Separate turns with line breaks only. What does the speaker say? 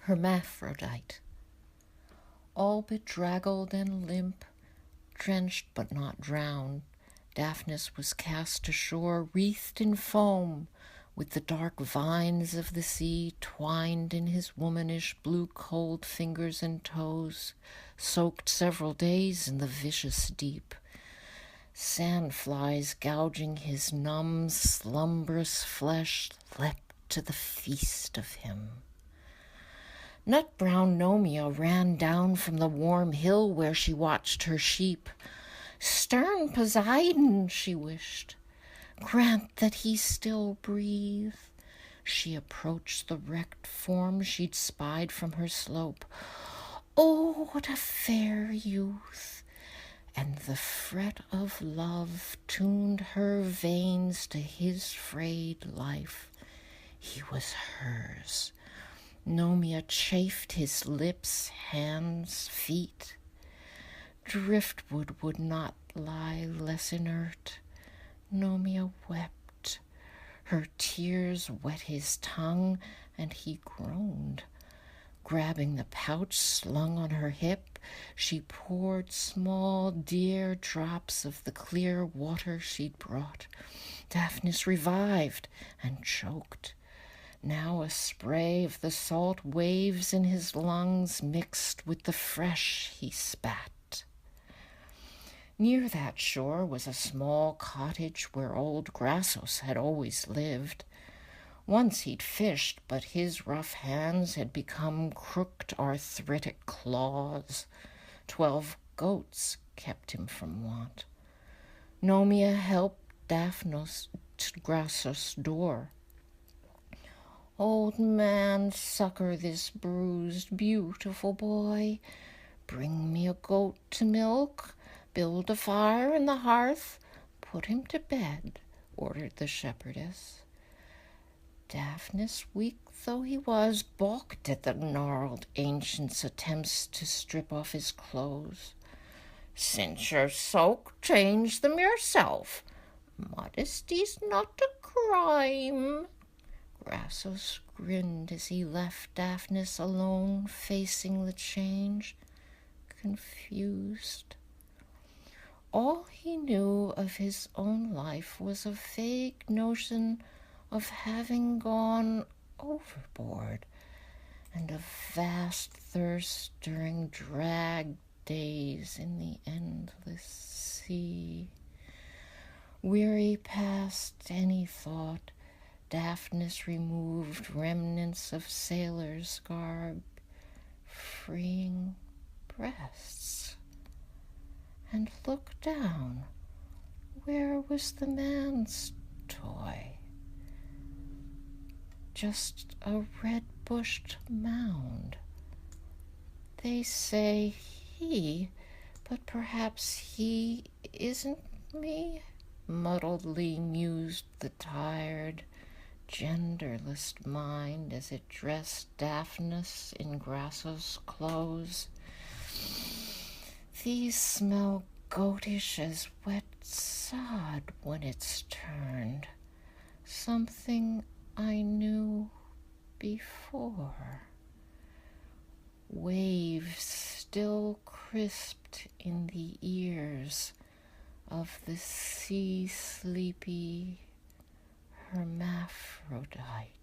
Hermaphrodite. All bedraggled and limp, drenched but not drowned, Daphnis was cast ashore, wreathed in foam, with the dark vines of the sea twined in his womanish blue-cold fingers and toes, soaked several days in the vicious deep. Sandflies gouging his numb, slumbrous flesh leapt to the feast of him. Nut-brown Nomia ran down from the warm hill where she watched her sheep. Stern Poseidon, she wished, grant that he still breathe. She approached the wrecked form she'd spied from her slope. Oh, what a fair youth! And the fret of love tuned her veins to his frayed life. He was hers. Nomia chafed his lips, hands, feet. Driftwood would not lie less inert. Nomia wept. Her tears wet his tongue, and he groaned. Grabbing the pouch slung on her hip, she poured small, dear drops of the clear water she'd brought. Daphnis revived and choked. Now a spray of the salt waves in his lungs mixed with the fresh he spat. Near that shore was a small cottage where old Grassos had always lived. Once he'd fished, but his rough hands had become crooked arthritic claws. 12 goats kept him from want. Nomia helped Daphnis to Grassos' door. Old man, succor this bruised, beautiful boy. Bring me a goat to milk, build a fire in the hearth, put him to bed, ordered the shepherdess. Daphnis, weak though he was, balked at the gnarled ancient's attempts to strip off his clothes. Since you're soaked, change them yourself. Modesty's not a crime. Grassos grinned as he left Daphnis alone, facing the change, confused. All he knew of his own life was a vague notion of having gone overboard, and a vast thirst during dragged days in the endless sea. Weary past any thought, Daphnis removed remnants of sailor's garb, freeing breasts, and looked down. Where was the man's toy? Just a red-bushed mound. They say he, but perhaps he isn't me, muddledly mused the tired, genderless mind as it dressed Daphnis in Grassos' clothes. These smell goatish as wet sod when it's turned. Something I knew before. Waves still crisped in the ears of the sea-sleepy Hermaphrodite.